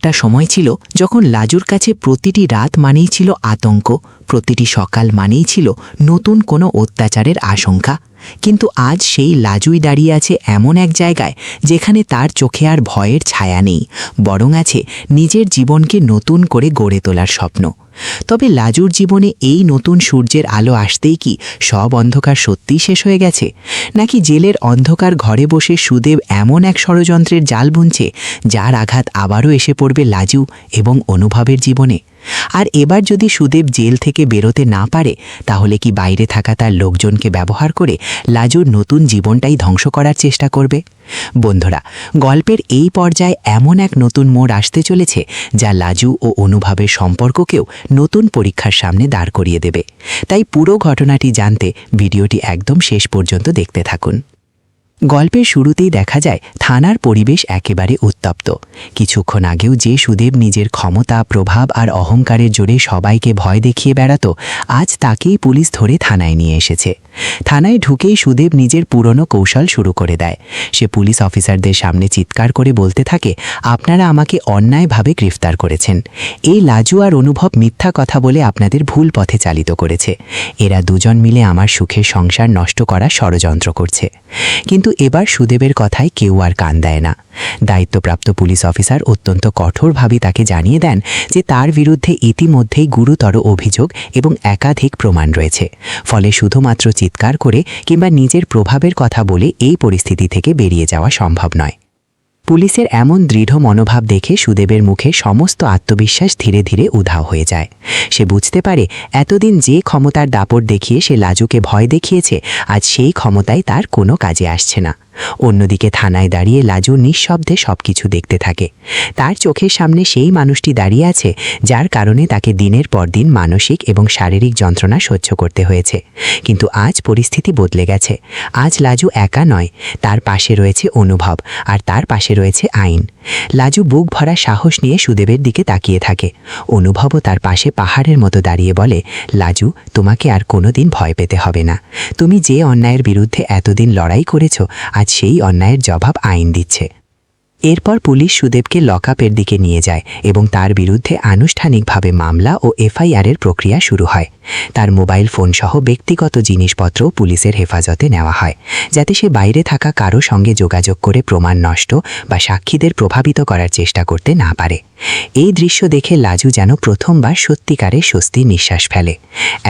একটা সময় ছিল যখন লাজুর কাছে প্রতিটি রাত মানেই ছিল আতঙ্ক, প্রতিটি সকাল মানেই ছিল নতুন কোনো অত্যাচারের আশঙ্কা। কিন্তু আজ সেই লাজুই দাঁড়িয়ে আছে এমন এক জায়গায় যেখানে তার চোখে আর ভয়ের ছায়া নেই, বরং আছে নিজের জীবনকে নতুন করে গড়ে তোলার স্বপ্ন। তবে লাজুর জীবনে এই নতুন সূর্যের আলো আসতেই কি সব অন্ধকার সত্যিই শেষ হয়ে গেছে, নাকি জেলের অন্ধকার ঘরে বসে সুদেব এমন এক ষড়যন্ত্রের জাল বুনছে যার আঘাত আবারও এসে পড়বে লাজু এবং অনুভবের জীবনে? আর এবার যদি সুদেব জেল থেকে বেরোতে না পারে, তাহলে কি বাইরে থাকা তার লোকজনকে ব্যবহার করে লাজুর নতুন জীবনটাই ধ্বংস করার চেষ্টা করবে? বন্ধুরা, গল্পের এই পর্যায়ে এমন এক নতুন মোড় আসতে চলেছে যা লাজু ও অনুভবের সম্পর্ককেও নতুন পরীক্ষার সামনে দাঁড় করিয়ে দেবে। তাই পুরো ঘটনাটি জানতে ভিডিওটি একদম শেষ পর্যন্ত দেখতে থাকুন। গল্পের শুরুতেই দেখা যায় থানার পরিবেশ একেবারে উত্তপ্ত। কিছুক্ষণ আগেও যে সুদেব নিজের ক্ষমতা, প্রভাব আর অহংকারের জোরে সবাইকে ভয় দেখিয়ে বেড়াতো, আজ তাকেই পুলিশ ধরে থানায় নিয়ে এসেছে। থানায় ঢুকেই সুদেব নিজের পুরনো কৌশল শুরু করে দেয়। সে পুলিশ অফিসারদের সামনে চিৎকার করে বলতে থাকে, আপনারা আমাকে অন্যায়ভাবে গ্রেফতার করেছেন। এই লাজু আর অনুভব মিথ্যা কথা বলে আপনাদের ভুল পথে চালিত করেছে। এরা দুজন মিলে আমার সুখের সংসার নষ্ট করার ষড়যন্ত্র করছে। কিন্তু এবার সুদেবের কথায় কেউ আর কান দেয় না। দায়িত্বপ্রাপ্ত পুলিশ অফিসার অত্যন্ত কঠোরভাবে তাকে জানিয়ে দেন যে তার বিরুদ্ধে ইতিমধ্যেই গুরুতর অভিযোগ এবং একাধিক প্রমাণ রয়েছে। ফলে শুধুমাত্র চিৎকার করে কিংবা নিজের প্রভাবের কথা বলে এই পরিস্থিতি থেকে বেরিয়ে যাওয়া সম্ভব নয়। পুলিশের এমন দৃঢ় মনোভাব দেখে সুদেবের মুখে সমস্ত আত্মবিশ্বাস ধীরে ধীরে উধাও হয়ে যায়। সে বুঝতে পারে এতদিন যে ক্ষমতার দাপট দেখিয়ে সে লাজুকে ভয় দেখিয়েছে, আজ সেই ক্ষমতায় তার কোনো কাজে আসছে না। অন্যদিকে থানায় দাঁড়িয়ে লাজু নিঃশব্দে সবকিছু দেখতে থাকে। তার চোখের সামনে সেই মানুষটি দাঁড়িয়ে আছে যার কারণে তাকে দিনের পর দিন মানসিক এবং শারীরিক যন্ত্রণা সহ্য করতে হয়েছে। কিন্তু আজ পরিস্থিতি বদলে গেছে। আজ লাজু একা নয়, তার পাশে রয়েছে অনুভব, আর তার পাশে রয়েছে আইন। লাজু বুক ভরা সাহস নিয়ে সুদেবের দিকে তাকিয়ে থাকে। অনুভবও তার পাশে পাহাড়ের মতো দাঁড়িয়ে বলে, লাজু, তোমাকে আর কোনোদিন ভয় পেতে হবে না। তুমি যে অন্যায়ের বিরুদ্ধে এতদিন লড়াই করেছ, আজ সেই অন্যায়ের জবাব আইন দিচ্ছে। এরপর পুলিশ সুদেবকে লকআপের দিকে নিয়ে যায় এবং তার বিরুদ্ধে আনুষ্ঠানিকভাবে মামলা ও এফআইআরের প্রক্রিয়া শুরু হয়। তার মোবাইল ফোন সহ ব্যক্তিগত জিনিসপত্র পুলিশের হেফাজতে নেওয়া হয়, যাতে সে বাইরে থাকা কারো সঙ্গে যোগাযোগ করে প্রমাণ নষ্ট বা সাক্ষীদের প্রভাবিত করার চেষ্টা করতে না পারে। এই দৃশ্য দেখে লাজু যেন প্রথমবার সত্যিকারের স্বস্তির নিঃশ্বাস ফেলে।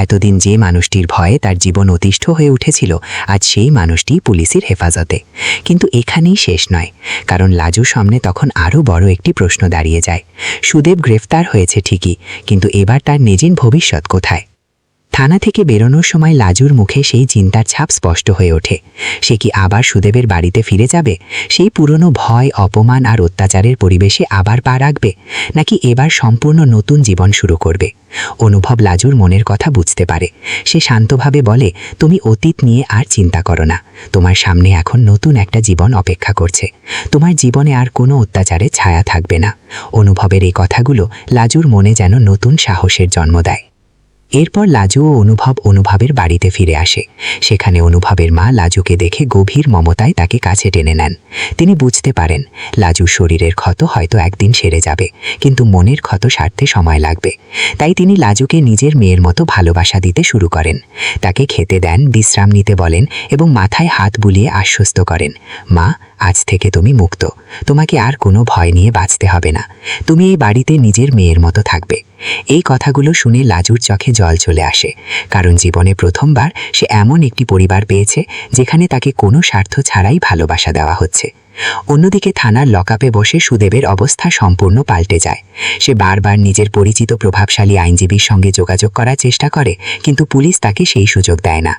এতদিন যে মানুষটির ভয়ে তার জীবন অতিষ্ঠ হয়ে উঠেছিল, আজ সেই মানুষটি পুলিশের হেফাজতে। কিন্তু এখানেই শেষ নয়, কারণ লাজুর সামনে তখন আরও বড় একটি প্রশ্ন দাঁড়িয়ে যায়। সুদেব গ্রেফতার হয়েছে ঠিকই, কিন্তু এবার তার নিজের ভবিষ্যৎ কোথায়? থানা থেকে বেরোনোর সময় লাজুর মুখে সেই চিন্তার ছাপ স্পষ্ট হয়ে ওঠে। সে কি আবার সুদেবের বাড়িতে ফিরে যাবে, সেই পুরনো ভয়, অপমান আর অত্যাচারের পরিবেশে আবার পা রাখবে, নাকি এবার সম্পূর্ণ নতুন জীবন শুরু করবে? অনুভব লাজুর মনের কথা বুঝতে পারে। সে শান্তভাবে বলে, তুমি অতীত নিয়ে আর চিন্তা করো না। তোমার সামনে এখন নতুন একটা জীবন অপেক্ষা করছে। তোমার জীবনে আর কোনো অত্যাচারের ছায়া থাকবে না। অনুভবের এই কথাগুলো লাজুর মনে যেন নতুন সাহসের জন্ম দেয়। এরপর লাজু ও অনুভবের বাড়িতে ফিরে আসে। সেখানে অনুভবের মা লাজুকে দেখে গভীর মমতায় তাকে কাছে টেনে নেন। তিনি বুঝতে পারেন লাজুর শরীরের ক্ষত হয়তো একদিন সেরে যাবে, কিন্তু মনের ক্ষত সারতে সময় লাগবে। তাই তিনি লাজুকে নিজের মেয়ের মতো ভালোবাসা দিতে শুরু করেন। তাকে খেতে দেন, বিশ্রাম নিতে বলেন এবং মাথায় হাত বুলিয়ে আশ্বস্ত করেন, মা, আজ থেকে তুমি মুক্ত। তোমাকে আর কোনো ভয় নিয়ে বাঁচতে হবে না। তুমি এই বাড়িতে নিজের মেয়ের মতো থাকবে। এই কথাগুলো শুনে লাজুর চোখে জল চলে আসে, কারণ জীবনে প্রথমবার সে এমন একটি পরিবার পেয়েছে যেখানে তাকে কোনো স্বার্থ ছাড়াই ভালোবাসা দেওয়া হচ্ছে। অন্যদিকে থানার লকআপে বসে সুদেবের অবস্থা সম্পূর্ণ পাল্টে যায়। সে বারবার নিজের পরিচিত প্রভাবশালী আইনজীবীর সঙ্গে যোগাযোগ করার চেষ্টা করে, কিন্তু পুলিশ তাকে সেই সুযোগ দেয় না।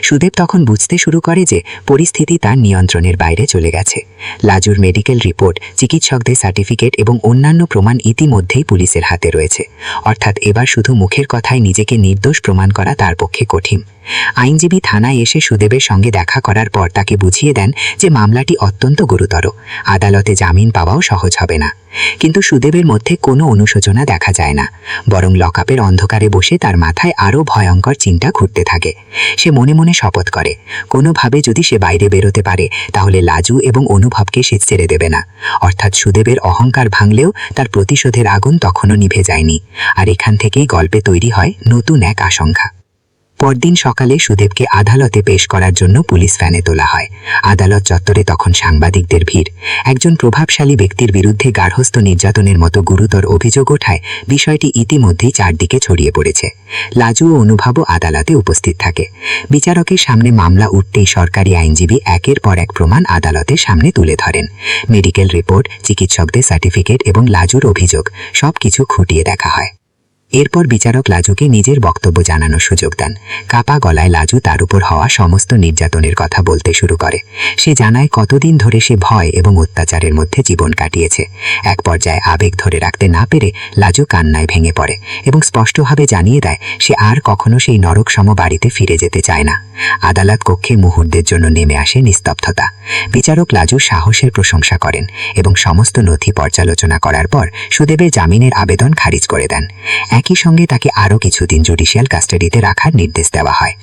সুদেব তখন বুঝতে শুরু করে যে পরিস্থিতি তার নিয়ন্ত্রণের বাইরে চলে গেছে। লাজুর মেডিকেল রিপোর্ট, চিকিৎসকদের সার্টিফিকেট এবং অন্যান্য প্রমাণ ইতিমধ্যেই পুলিশের হাতে রয়েছে। অর্থাৎ এবার শুধু মুখের কথায় নিজেকে নির্দোষ প্রমাণ করা তার পক্ষে কঠিন। আইনজীবী থানায় এসে সুদেবের সঙ্গে দেখা করার পর তাকে বুঝিয়ে দেন যে মামলাটি অত্যন্ত গুরুতর। গুরুতর, আদালতে জামিন পাওয়াও সহজ হবে না। কিন্তু সুদেবের মধ্যে কোনো অনুশোচনা দেখা যায় না, বরং লকআপের অন্ধকারে বসে তার মাথায় আরও ভয়ঙ্কর চিন্তা ঘুরতে থাকে। সে মনে মনে শপথ করে, কোনোভাবে যদি সে বাইরে বেরোতে পারে তাহলে লাজু এবং অনুভবকে সে ছেড়ে দেবে না। অর্থাৎ সুদেবের অহংকার ভাঙলেও তার প্রতিশোধের আগুন তখনও নিভে যায়নি। আর এখান থেকেই গল্পে তৈরি হয় নতুন এক আশঙ্কা। পরদিন সকালে সুদেবকে আদালতে পেশ করার জন্য পুলিশ ভ্যানে তোলা হয়। আদালত চত্বরে তখন সাংবাদিকদের ভিড়। একজন প্রভাবশালী ব্যক্তির বিরুদ্ধে গার্হস্থ্য নির্যাতনের মতো গুরুতর অভিযোগ ওঠায় বিষয়টি ইতিমধ্যেই চারদিকে ছড়িয়ে পড়েছে। লাজু ও অনুভবও আদালতে উপস্থিত থাকে। বিচারকের সামনে মামলা উঠতেই সরকারি আইনজীবী একের পর এক প্রমাণ আদালতের সামনে তুলে ধরেন। মেডিকেল রিপোর্ট, চিকিৎসকদের সার্টিফিকেট এবং লাজুর অভিযোগ সবকিছু খুঁটিয়ে দেখা হয়। এরপর বিচারক লাজুকে নিজের বক্তব্য জানানোর সুযোগ দেন। কাপা গলায় লাজু তার উপর হওয়া সমস্ত নির্যাতনের কথা বলতে শুরু করে। সে জানায় কতদিন ধরে সে ভয় এবং অত্যাচারের মধ্যে জীবন কাটিয়েছে। এক পর্যায়ে আবেগ ধরে রাখতে না পেরে লাজু কান্নায় ভেঙে পড়ে এবং স্পষ্টভাবে জানিয়ে দেয় সে আর কখনো সেই নরকসম বাড়িতে ফিরে যেতে চায় না। আদালত কক্ষে মুহূর্তের জন্য নেমে আসে নিস্তব্ধতা। বিচারক লাজুর সাহসের প্রশংসা করেন এবং সমস্ত নথি পর্যালোচনা করার পর সুদেবের জামিনের আবেদন খারিজ করে দেন। একই সঙ্গে তাকে আরও কিছুদিন জুডিশিয়াল কাস্টাডিতে রাখার নির্দেশ দেওয়া হয়।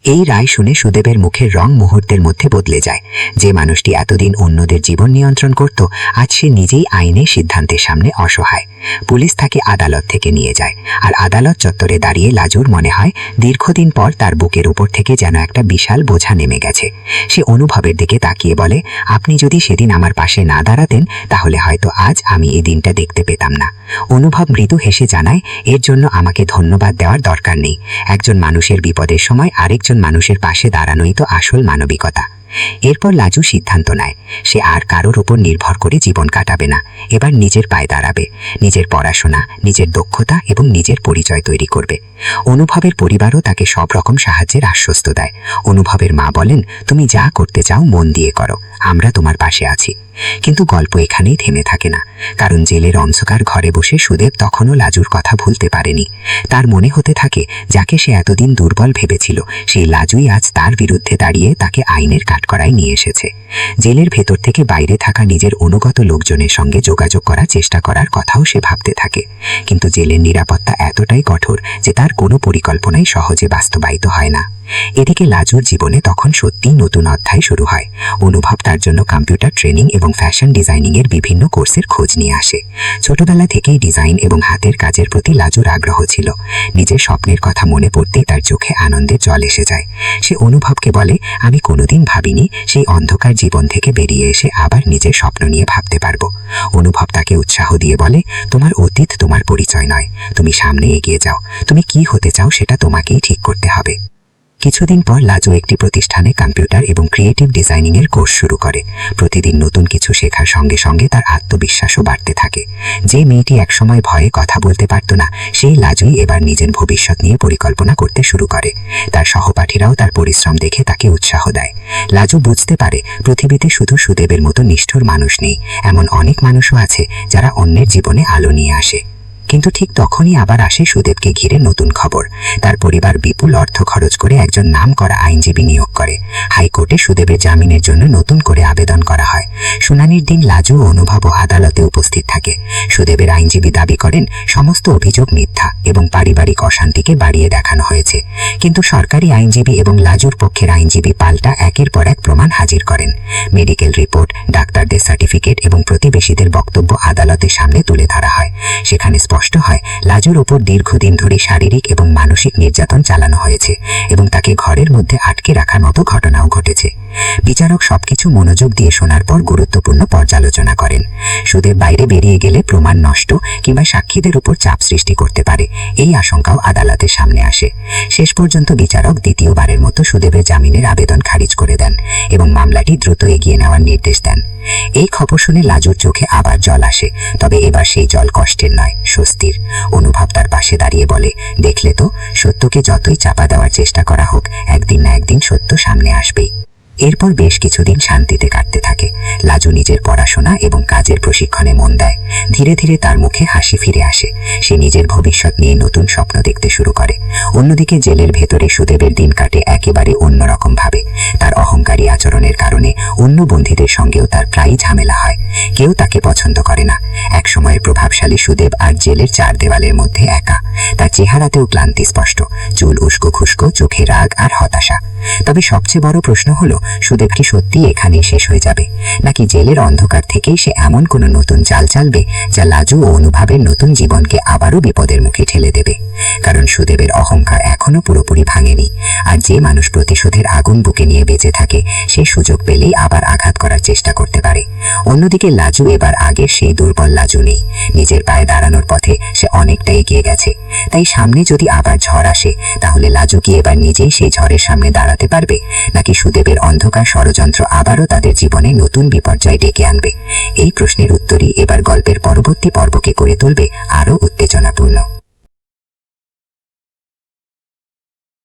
এই রায় শুনে সুদেবের মুখের রং মুহূর্তের মধ্যে বদলে যায়। যে মানুষটি এতদিন অন্যদের জীবন নিয়ন্ত্রণ করত, আজ সে নিজেই আইনের সিদ্ধান্তের সামনে অসহায়। পুলিশ তাকে আদালত থেকে নিয়ে যায়, আর আদালত চত্বরে দাঁড়িয়ে লাজুর মনে হয় দীর্ঘদিন পর তার বুকের উপর থেকে যেন একটা বিশাল বোঝা নেমে গেছে। সে অনুভবের দিকে তাকিয়ে বলে, আপনি যদি সেদিন আমার পাশে না দাঁড়াতেন তাহলে হয়তো আজ আমি এই দিনটা দেখতে পেতাম না। অনুভব মৃদু হেসে জানায়, এর জন্য আমাকে ধন্যবাদ দেওয়ার দরকার নেই। একজন মানুষের বিপদের সময় আরেকজন মানুষের পাশে দাঁড়ানোই তো আসল মানবিকতা। এরপর লাজু সিদ্ধান্ত নেয় সে আর কারোর ওপর নির্ভর করে জীবন কাটাবে না। এবার নিজের পায়ে দাঁড়াবে, নিজের পড়াশোনা, নিজের দক্ষতা এবং নিজের পরিচয় তৈরি করবে। অনুভবের পরিবারও তাকে সব রকম সাহায্যের আশ্বস্ত দেয়। অনুভবের মা বলেন, তুমি যা করতে চাও মন দিয়ে করো, আমরা তোমার পাশে আছি। কিন্তু গল্প এখানেই থেমে থাকে না, কারণ জেলের অন্ধকার ঘরে বসে সুদেব তখনও লাজুর কথা ভুলতে পারেনি। তার মনে হতে থাকে যাকে সে এতদিন দুর্বল ভেবেছিল সেই লাজুই আজ তার বিরুদ্ধে দাঁড়িয়ে তাকে আইনের কাঠগড়ায় নিয়ে এসেছে। জেলের ভেতর থেকে বাইরে থাকা নিজের অনুগত লোকজনের সঙ্গে যোগাযোগ করার চেষ্টা করার কথাও সে ভাবতে থাকে। কিন্তু জেলের নিরাপত্তা এতটাই কঠোর যে তার কোনো পরিকল্পনাই সহজে বাস্তবায়িত হয় না। এদিকে লাজুর জীবনে তখন সত্যিই নতুন অধ্যায় শুরু হয়। অনুভব তার জন্য কম্পিউটার ট্রেনিং এবং ফ্যাশন ডিজাইনিং এর বিভিন্ন কোর্সের খোঁজ নিয়ে আসে। ছোটবেলা থেকেই ডিজাইন এবং হাতের কাজের প্রতি লাজুর আগ্রহ ছিল। নিজের স্বপ্নের কথা মনে পড়তেই তার চোখে আনন্দের জল এসে যায়। সে অনুভবকে বলে, আমি কোনোদিন ভাবিনি সেই অন্ধকার জীবন থেকে বেরিয়ে এসে আবার নিজের স্বপ্ন নিয়ে ভাবতে পারবো। অনুভব তাকে উৎসাহ দিয়ে বলে, তোমার অতীত তোমার পরিচয় নয়, তুমি সামনে এগিয়ে যাও। তুমি কি হতে চাও সেটা তোমাকেই ঠিক করতে হবে। কিছুদিন পর লাজু একটি প্রতিষ্ঠানে কম্পিউটার এবং ক্রিয়েটিভ ডিজাইনিং এর কোর্স শুরু করে। প্রতিদিন নতুন কিছু শেখার সঙ্গে সঙ্গে তার আত্মবিশ্বাসও বাড়তে থাকে। যে মেয়েটি একসময় ভয়ে কথা বলতে পারত না, সেই লাজুই এবার নিজের ভবিষ্যৎ নিয়ে পরিকল্পনা করতে শুরু করে। তার সহপাঠীরাও তার পরিশ্রম দেখে তাকে উৎসাহ দেয়। লাজু বুঝতে পারে পৃথিবীতে শুধু সুদেবের মতো নিষ্ঠুর মানুষ নেই, এমন অনেক মানুষও আছে যারা অন্যের জীবনে আলো নিয়ে আসে। কিন্তু ঠিক তখনই আবার আসে সুদেবকে ঘিরে নতুন খবর। তার পরিবার বিপুল অর্থ খরচ করে একজন নামকরা আইনজীবী নিয়োগ করে। হাইকোর্টে সুদেবের জামিনের জন্য নতুন করে আবেদন করা হয়। শুনানির দিন লাজু ও অনুভব আদালতে উপস্থিত থাকে। সুদেবের আইনজীবী দাবি করেন সমস্ত অভিযোগ মিথ্যা এবং পারিবারিক অশান্তিকে বাড়িয়ে দেখানো হয়েছে। কিন্তু সরকারি আইনজীবী এবং লাজুর পক্ষের আইনজীবী পাল্টা একের পর এক প্রমাণ হাজির করেন। মেডিকেল রিপোর্ট, ডাক্তারদের সার্টিফিকেট এবং প্রতিবেশীদের বক্তব্য আদালতের সামনে তুলে ধরা হয়। সেখানে স্পষ্ট হয় লাজুর ওপর দীর্ঘদিন ধরে শারীরিক এবং মানসিক নির্যাতন চালানো হয়েছে এবং তাকে ঘরের মধ্যে আটকে রাখার মতো ঘটনাও ঘটেছে। বিচারক সবকিছু মনোযোগ দিয়ে শোনার পর গুরুত্বপূর্ণ পর্যালোচনা করেন। সুদেব বাইরে বেরিয়ে গেলে প্রমাণ নষ্ট কিংবা সাক্ষীদের উপর চাপ সৃষ্টি করতে পারে, এই আশঙ্কাও আদালতের সামনে আসে। শেষ পর্যন্ত বিচারক দ্বিতীয়বারের মতো সুদেবের জামিনের আবেদন খারিজ করে দেন এবং মামলাটি দ্রুত এগিয়ে নেওয়ার নির্দেশ দেন। এই খবর শুনে লাজুর চোখে আবার জল আসে, তবে এবার সেই জল কষ্টের নয়, স্বস্তির। অনুভব তার পাশে দাঁড়িয়ে বলে, দেখলে তো, সত্যকে যতই চাপা দেওয়ার চেষ্টা করা হোক একদিন না একদিন সত্য সামনে আসবেই। এরপর বেশ কিছুদিন শান্তিতে কাটতে থাকে। লাজু নিজের পড়াশোনা এবং কাজের প্রশিক্ষণে মন দেয়। ধীরে ধীরে তার মুখে হাসি ফিরে আসে। সে নিজের ভবিষ্যৎ নিয়ে নতুন স্বপ্ন দেখতে শুরু করে। অন্যদিকে জেলের ভেতরে সুদেবের দিন কাটে একেবারে অন্যরকম ভাবে। তার অহংকারী আচরণের কারণে অন্য বন্দীদের সঙ্গেও তার প্রায়ই ঝামেলা হয়। কেউ তাকে পছন্দ করে না। এক সময়ের প্রভাবশালী সুদেব আর জেলের চার দেওয়ালের মধ্যে একা। তার চেহারাতেও ক্লান্তি স্পষ্ট, চুল উস্কো খুস্কো, চোখে রাগ আর হতাশা। তবে সবচেয়ে বড় প্রশ্ন হলো, সুদেব কি সত্যি এখানেই শেষ হয়ে যাবে, নাকি জেলের অন্ধকার থেকেই সে এমন কোনো নতুন চাল চালবে যা লাজু ও অনুভবের নতুন জীবনকে আবারও বিপদের মুখে ঠেলে দেবে। কারণ সুদেবের অহংকার এখনো পুরোপুরি ভাঙেনি, আর যে মানুষ প্রতিশোধের আগুন বুকে নিয়ে বেঁচে থাকে সে সুযোগ পেলেই আবার আঘাত করার চেষ্টা করতে পারে। অন্যদিকে লাজু এবার আগের সেই দুর্বল লাজু নেই। নিজের পায়ে দাঁড়ানোর পথে সে অনেকটা এগিয়ে গেছে। তাই সামনে যদি আবার ঝড় আসে, তাহলে লাজু কি এবার নিজেই সেই ঝড়ের সামনে দাঁড়াতে পারবে, নাকি সুদেবের অন্ধকার ষড়যন্ত্র আবারও তাদের জীবনে নতুন বিপর্যয় ডেকে আনবে? এই প্রশ্নের উত্তরই এবার গল্পের পরবর্তী পর্বকে করে তুলবে আরও উত্তেজনাপূর্ণ।